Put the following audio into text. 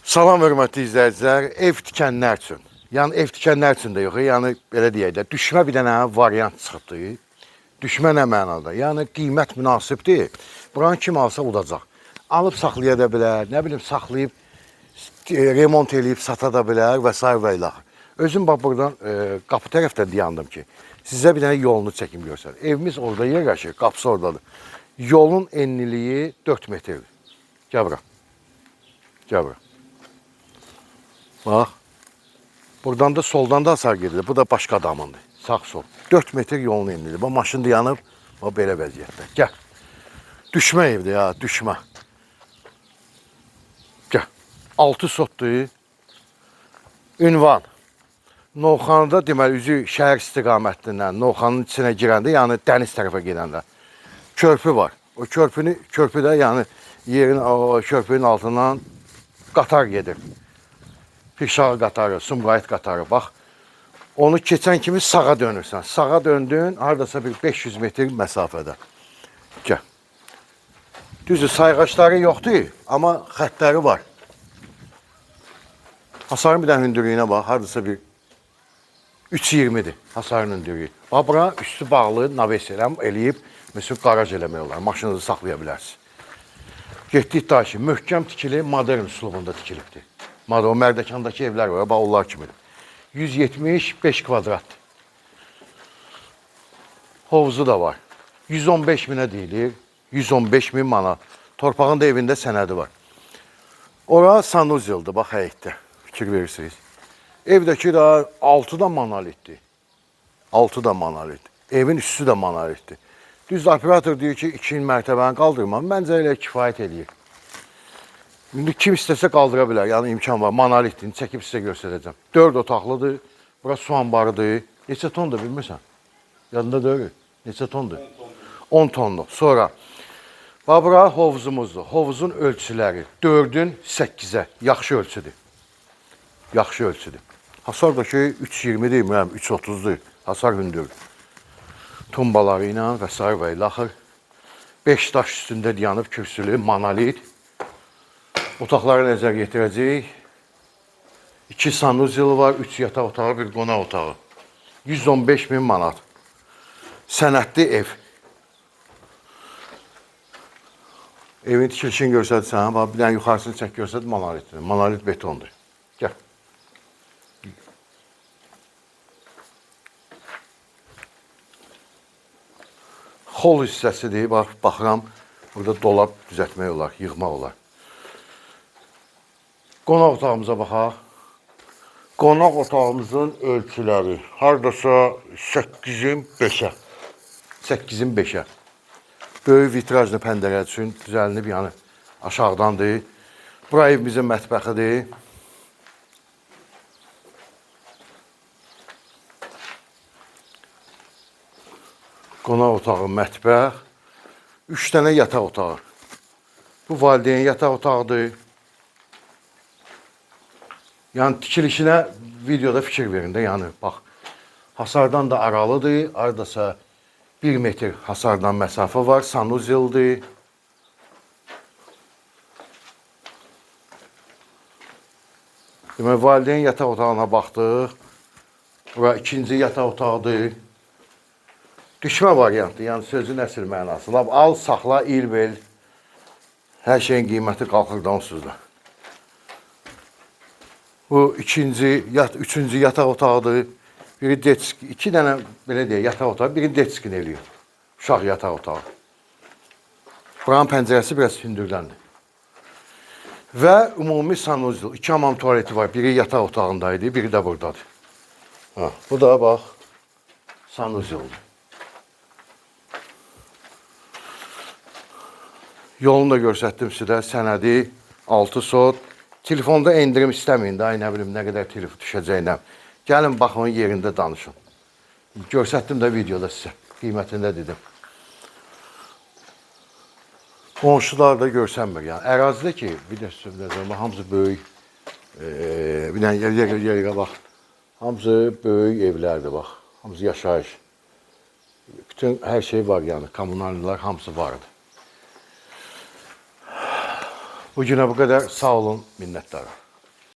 Salam hörmətli izləyicilər, ev tikənlər üçün. Yəni ev tikənlər üçün də yox, yəni belə deyək də, düşmə bir dənə variant çıxıbdı. Düşmə nə mənada? Yəni qiymət münasibdir. Buranı kim alsa udacaq. Alıb saxlaya da bilər, nə bilim saxlayıb remont eləyib sata da bilər və s. və ilə. Özüm bax buradan qapı tərəfdən dayandım ki, sizə bir dənə yolunu çəkim görsər. Evimiz orada yerləşir, qapısı oradadır. Yolun enliliyi 4 metrdir. Gəl bura. Gəl bura. Bax. Buradan da soldan da hasar gedilir. Bu da başqa adamındır. Sağ sol. 4 metr yolun enlidir. Bu maşın dayanıb. O belə vəziyyətdə. Gəl. Düşmə evdir ya, düşmə. Gəl. 6 sotdur. Ünvan. Novxanıda deməli üzü şəhər istiqamətindən Novxanın içinə girəndə, yəni dəniz tərəfə gedəndə körpü var. O körpüdə yəni yerin körpünün altından qatar gedir. Pirşağı qatarı, Sumqayıt qatarı, bax. Onu keçən kimi sağa dönürsən. Sağa döndün, haradasa bir 500 metr məsafədə. Gəl. Düzdür, sayğaçları yoxdur, amma xəttləri var. Hasarın bir dənə hündürlüyünə bax, haradasa bir 3.20-dir hasarın hündürlüyü. Bax, bura üstü bağlı, naves eləyib, məsələn, qaraj eləmək olar, maşınınızı saxlaya bilərsiniz. Getdik da ki, möhkəm tikili, modern üslubunda tikilibdir. O Mərdəkandakı evlər var, bax onlar kimidir. 175 kvadratdır. Hovuzu da var. 115 minə deyilir, 115 min manat. Torpağın da evində sənədi var. Ora sanuzildir, bax həyətdə, fikir verirsiniz. Evdəki də 6 da monolitdir. 6 da monolitdir. Evin üstü də monolitdir. Düz operator deyir ki, 2 mərtəbəni qaldırmam, məncə elə kifayət eləyir. İndi kim istəsə qaldıra bilər, yəni imkan var. Monolitini çəkib sizə göstərəcəm. 4 otaqlıdır, bura su anbarıdır. Neçə tondur bilmirsən? Yadında deyil. Neçə tondur? 10 tonluq. Sonra, bax bura hovuzumuzdur. Hovuzun ölçüləri 4-ün 8-ə. Yaxşı ölçüdür. Yaxşı ölçüdür. Hasar da ki 3.20-dir, 3.30-dur. Hasar hündür. Tumbaları ilə və s. və ilə axır. 5 daş üstündə dayanıb kürsülü, monolit. Otaqlara nəzər yetirəcək. 2 sanuzeli var, 3 yataq otağı, 1 qonaq otağı. 115 min manat. Sənədli ev. Evin tikilişini görsətsən, bir dənə yuxarısını çək görsət, monolitdir. Monolit betondur. Gəl. Hol hissəsidir, baxıram, burada dolab düzəltmək olar, yığmaq olar. Qonaq otağımıza baxaq. Qonaq otağımızın ölçüləri haradasa 8-in 5-ə. 8-in 5-ə. Böyük vitrajlı pəndələr üçün düzəlinib, yəni aşağıdandır. Bura evimizin mətbəxidir. Qonaq otağı, mətbəx. 3 dənə yataq otağı. Bu valideyn yataq otağıdır. Yəni tikilişinə videoda fikir verin də, yəni bax, hasardan da aralıdır, aradasa 1 metr hasardan məsafə var, sanuzeldir. Demək, valideyn yataq otağına baxdıq, bura ikinci yataq otağıdır. Düşmə variantı, yəni sözün əsl mənası. Al, saxla, il, vel, hər şeyin qiyməti qalxır da onsuz da. Bu üçüncü yataq otağıdır. Biri desk, 2 dənə belə deyək, yataq otağı, biri deskin eləyir. Uşaq yataq otağı. Buranın pəncərəsi biraz hündürləndir. Və ümumi sanuzil, 2 hamam tualeti var. Biri yataq otağındaydı, biri də buradadır. Bu da bax, sanuzildir. Yolunu da göstərdim sizə, sənədi, 6 sot. Telefonda endirim istəməyin də, nə bilim, nə qədər telefon düşəcəyinə. Gəlin, baxın, yerində danışın. Göstərdim də videoda sizə, qiymətində dedim. Qonşular da görsənmir, yəni. Ərazidə ki, bir də sözlərdə, hamısı böyük, bir dənə yerə bax, hamısı böyük evlərdir, bax, hamısı yaşayış. Bütün hər şey var, yəni, kommunallar hamısı vardır. Bugünə bu qədər, sağ olun, minnətdarım.